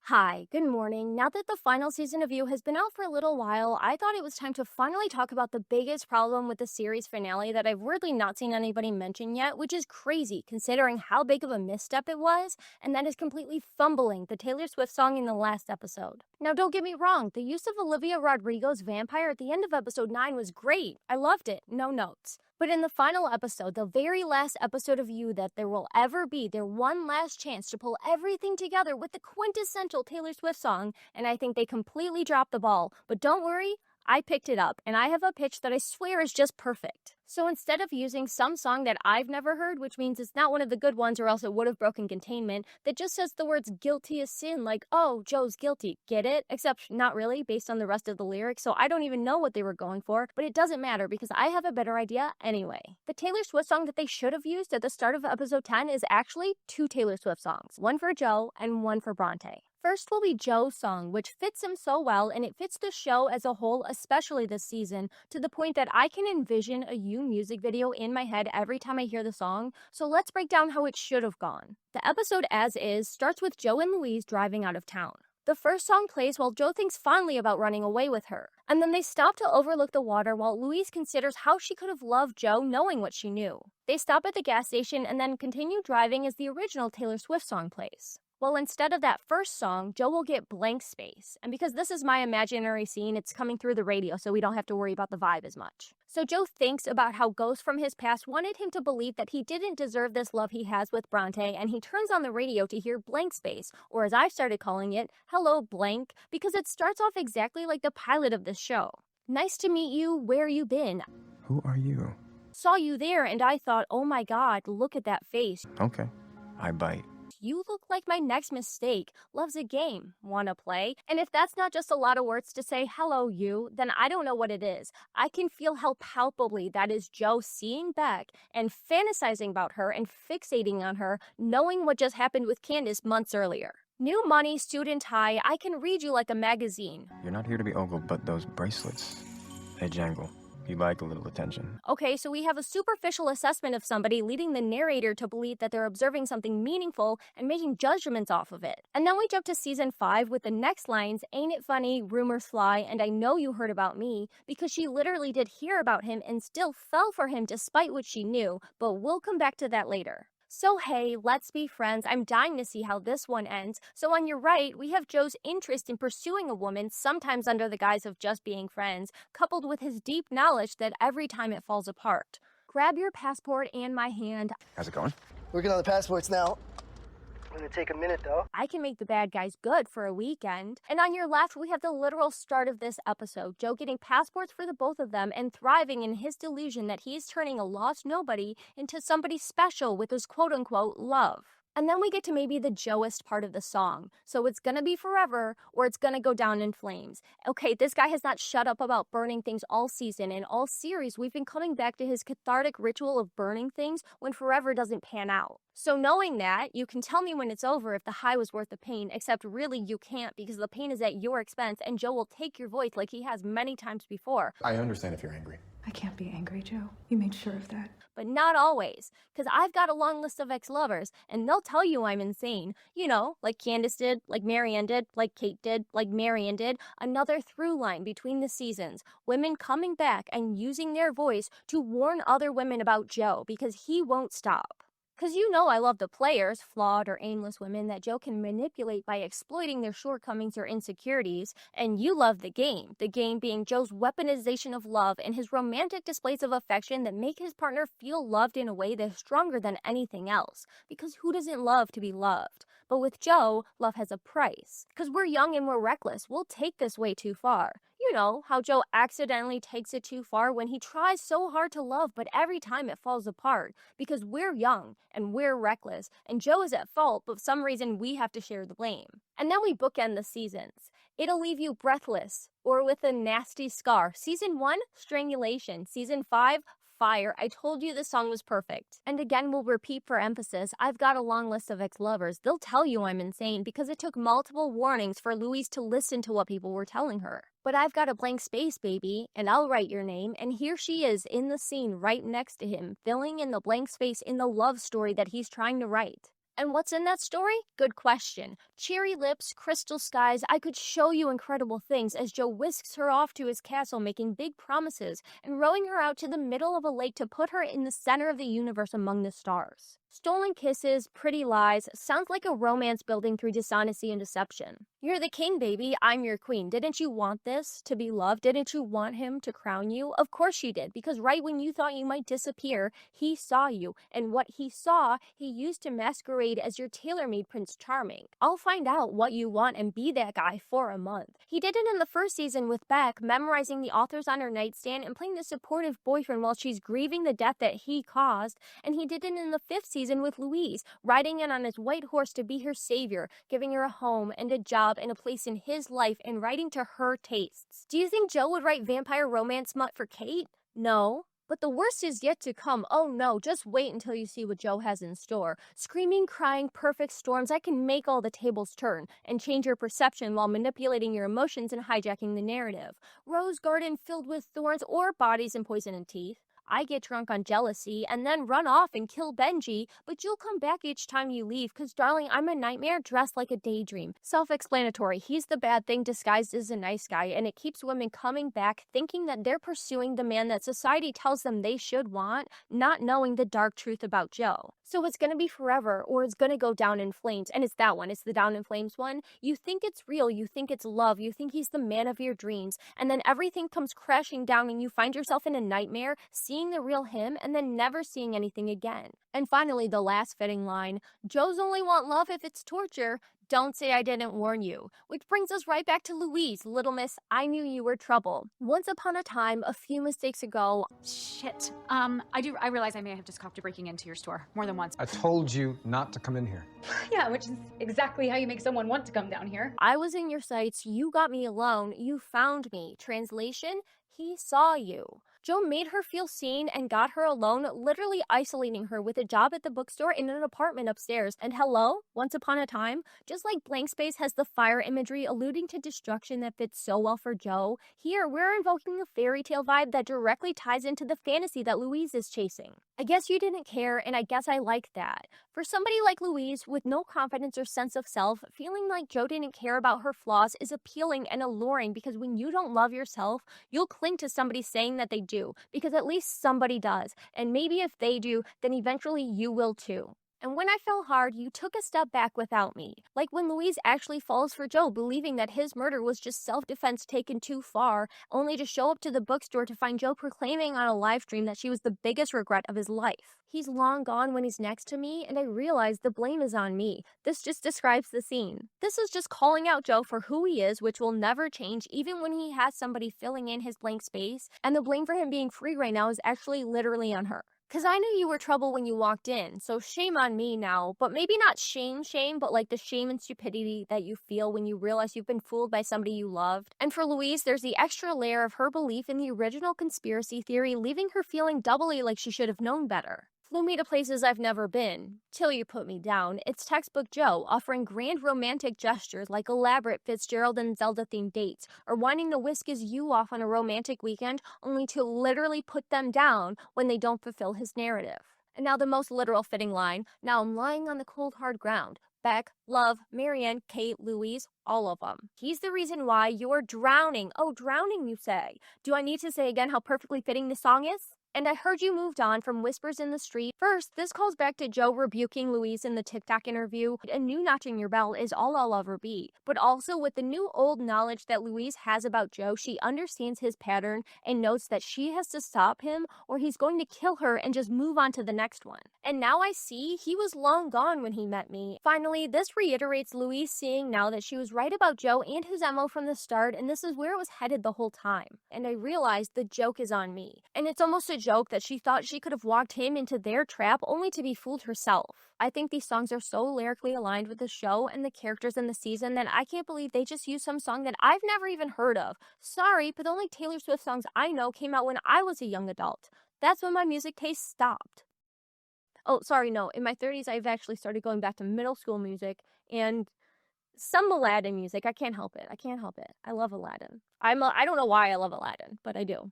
Hi, good morning. Now that the final season of You has been out for a little while, I thought it was time to finally talk about the biggest problem with the series finale that I've weirdly not seen anybody mention yet, which is crazy considering how big of a misstep it was, and that is completely fumbling the Taylor Swift song in the last episode. Now, don't get me wrong, the use of Olivia Rodrigo's Vampire at the end of episode 9 was great. I loved it, no notes. But in the final episode, the very last episode of You that there will ever be, their one last chance to pull everything together with the quintessential Taylor Swift song, and I think they completely dropped the ball. But don't worry, I picked it up, and I have a pitch that I swear is just perfect. So instead of using some song that I've never heard, which means it's not one of the good ones or else it would have broken containment, that just says the words guilty as sin, like, oh, Joe's guilty, get it? Except not really, based on the rest of the lyrics, so I don't even know what they were going for, but it doesn't matter because I have a better idea anyway. The Taylor Swift song that they should have used at the start of episode 10 is actually two Taylor Swift songs, one for Joe and one for Bronte. First will be Joe's song, which fits him so well, and it fits the show as a whole, especially this season, to the point that I can envision a You music video in my head every time I hear the song, so let's break down how it should have gone. The episode as is starts with Joe and Louise driving out of town. The first song plays while Joe thinks fondly about running away with her, and then they stop to overlook the water while Louise considers how she could have loved Joe knowing what she knew. They stop at the gas station and then continue driving as the original Taylor Swift song plays. Well, instead of that first song, Joe will get Blank Space. And because this is my imaginary scene, it's coming through the radio, so we don't have to worry about the vibe as much. So Joe thinks about how ghosts from his past wanted him to believe that he didn't deserve this love he has with Bronte, and he turns on the radio to hear Blank Space, or as I've started calling it, Hello Blank, because it starts off exactly like the pilot of this show. Nice to meet you, where you been? Who are you? Saw you there, and I thought, oh my god, look at that face. Okay, I bite. You look like my next mistake. Loves a game. Wanna play? And if that's not just a lot of words to say hello you, then I don't know what it is. I can feel how palpably that is Joe seeing Beck and fantasizing about her and fixating on her, knowing what just happened with Candace months earlier. New money, student high, I can read you like a magazine. You're not here to be ogled, but those bracelets, they jangle. You like a little attention. Okay, so we have a superficial assessment of somebody leading the narrator to believe that they're observing something meaningful and making judgments off of it. And then we jump to season 5 with the next lines, ain't it funny, rumors fly, and I know you heard about me, because she literally did hear about him and still fell for him despite what she knew, but we'll come back to that later. So hey, let's be friends. I'm dying to see how this one ends. So on your right, we have Joe's interest in pursuing a woman, sometimes under the guise of just being friends, coupled with his deep knowledge that every time it falls apart. Grab your passport and my hand. How's it going? Working on the passports now. Gonna take a minute though. I can make the bad guys good for a weekend. And on your left, we have the literal start of this episode. Joe getting passports for the both of them and thriving in his delusion that he's turning a lost nobody into somebody special with his quote-unquote love. And then we get to maybe the Joeist part of the song. So it's gonna be forever or it's gonna go down in flames. Okay, this guy has not shut up about burning things all season. And all series, we've been coming back to his cathartic ritual of burning things when forever doesn't pan out. So knowing that, you can tell me when it's over if the high was worth the pain, except really you can't because the pain is at your expense and Joe will take your voice like he has many times before. I understand if you're angry. I can't be angry, Joe. You made sure of that. But not always, because I've got a long list of ex-lovers, and they'll tell you I'm insane. You know, like Candace did, like Marianne did, like Kate did, like Marianne did. Another through line between the seasons. Women coming back and using their voice to warn other women about Joe, because he won't stop. Because you know I love the players, flawed or aimless women that Joe can manipulate by exploiting their shortcomings or insecurities, and you love the game being Joe's weaponization of love and his romantic displays of affection that make his partner feel loved in a way that's stronger than anything else, because who doesn't love to be loved? But with Joe, love has a price. Because we're young and we're reckless, we'll take this way too far. You know, how Joe accidentally takes it too far when he tries so hard to love, but every time it falls apart. Because we're young and we're reckless, and Joe is at fault, but for some reason we have to share the blame. And then we bookend the seasons. It'll leave you breathless or with a nasty scar. Season 1, strangulation. Season 5, fire. I told you this song was perfect. And again, we'll repeat for emphasis, I've got a long list of ex-lovers. They'll tell you I'm insane because it took multiple warnings for Louise to listen to what people were telling her. But I've got a blank space, baby, and I'll write your name, and here she is in the scene right next to him, filling in the blank space in the love story that he's trying to write. And what's in that story? Good question. Cherry lips, crystal skies, I could show you incredible things as Joe whisks her off to his castle, making big promises and rowing her out to the middle of a lake to put her in the center of the universe among the stars. Stolen kisses, pretty lies, sounds like a romance building through dishonesty and deception. You're the king, baby. I'm your queen. Didn't you want this? To be loved? Didn't you want him to crown you? Of course you did, because right when you thought you might disappear, he saw you, and what he saw, he used to masquerade as your tailor-made Prince Charming. I'll find out what you want and be that guy for a month. He did it in the first season with Beck, memorizing the authors on her nightstand and playing the supportive boyfriend while she's grieving the death that he caused, and he did it in the fifth season with Louise, riding in on his white horse to be her savior, giving her a home and a job and a place in his life and writing to her tastes. Do you think Joe would write vampire romance smut for Kate? No. But the worst is yet to come. Oh no, just wait until you see what Joe has in store. Screaming, crying, perfect storms, I can make all the tables turn and change your perception while manipulating your emotions and hijacking the narrative. Rose garden filled with thorns or bodies and poison and teeth. I get drunk on jealousy and then run off and kill Benji, but you'll come back each time you leave, cause darling, I'm a nightmare dressed like a daydream. Self-explanatory, he's the bad thing disguised as a nice guy, and it keeps women coming back thinking that they're pursuing the man that society tells them they should want, not knowing the dark truth about Joe. So it's gonna be forever, or it's gonna go down in flames, and it's that one, it's the down in flames one. You think it's real, you think it's love, you think he's the man of your dreams, and then everything comes crashing down and you find yourself in a nightmare, seeing the real him and then never seeing anything again. And finally, the last fitting line, Joes only want love if it's torture. Don't say I didn't warn you. Which brings us right back to Louise, little miss, I knew you were trouble. Once upon a time, a few mistakes ago. Shit. I realize I may have just copped to breaking into your store more than once. I told you not to come in here. Yeah, which is exactly how you make someone want to come down here. I was in your sights, you got me alone, you found me. Translation, he saw you. Joe made her feel seen and got her alone, literally isolating her with a job at the bookstore in an apartment upstairs. And hello, once upon a time, just like Blank Space has the fire imagery alluding to destruction that fits so well for Joe, here we're invoking a fairy tale vibe that directly ties into the fantasy that Louise is chasing. I guess you didn't care, and I guess I like that. For somebody like Louise, with no confidence or sense of self, feeling like Joe didn't care about her flaws is appealing and alluring, because when you don't love yourself, you'll cling to somebody saying that they do, because at least somebody does, and maybe if they do, then eventually you will too. And when I fell hard, you took a step back without me. Like when Louise actually falls for Joe, believing that his murder was just self-defense taken too far, only to show up to the bookstore to find Joe proclaiming on a live stream that she was the biggest regret of his life. He's long gone when he's next to me, and I realize the blame is on me. This just describes the scene. This is just calling out Joe for who he is, which will never change even when he has somebody filling in his blank space, and the blame for him being free right now is actually literally on her. Cause I knew you were trouble when you walked in, so shame on me now, but maybe not shame, but like the shame and stupidity that you feel when you realize you've been fooled by somebody you loved. And for Louise, there's the extra layer of her belief in the original conspiracy theory, leaving her feeling doubly like she should have known better. Flew me to places I've never been, till you put me down. It's textbook Joe, offering grand romantic gestures like elaborate Fitzgerald and Zelda-themed dates, or wanting to whisk his you off on a romantic weekend, only to literally put them down when they don't fulfill his narrative. And now the most literal fitting line, now I'm lying on the cold hard ground. Beck, Love, Marianne, Kate, Louise, all of them. He's the reason why you're drowning. Oh, drowning, you say. Do I need to say again how perfectly fitting this song is? And I heard you moved on from Whispers in the Street. First, this calls back to Joe rebuking Louise in the TikTok interview. A new notch in your belt is all I'll ever be. But also with the new old knowledge that Louise has about Joe, she understands his pattern and notes that she has to stop him or he's going to kill her and just move on to the next one. And now I see he was long gone when he met me. Finally, this reiterates Louise seeing now that she was right about Joe and his MO from the start, and this is where it was headed the whole time. And I realized the joke is on me. And it's almost a joke that she thought she could have walked him into their trap only to be fooled herself. I think these songs are so lyrically aligned with the show and the characters in the season that I can't believe they just used some song that I've never even heard of. Sorry, but the only Taylor Swift songs I know came out when I was a young adult. That's when my music taste stopped. Oh, sorry, no. In my 30s, I've actually started going back to middle school music and some Aladdin music. I can't help it. I love Aladdin. I don't know why I love Aladdin, but I do.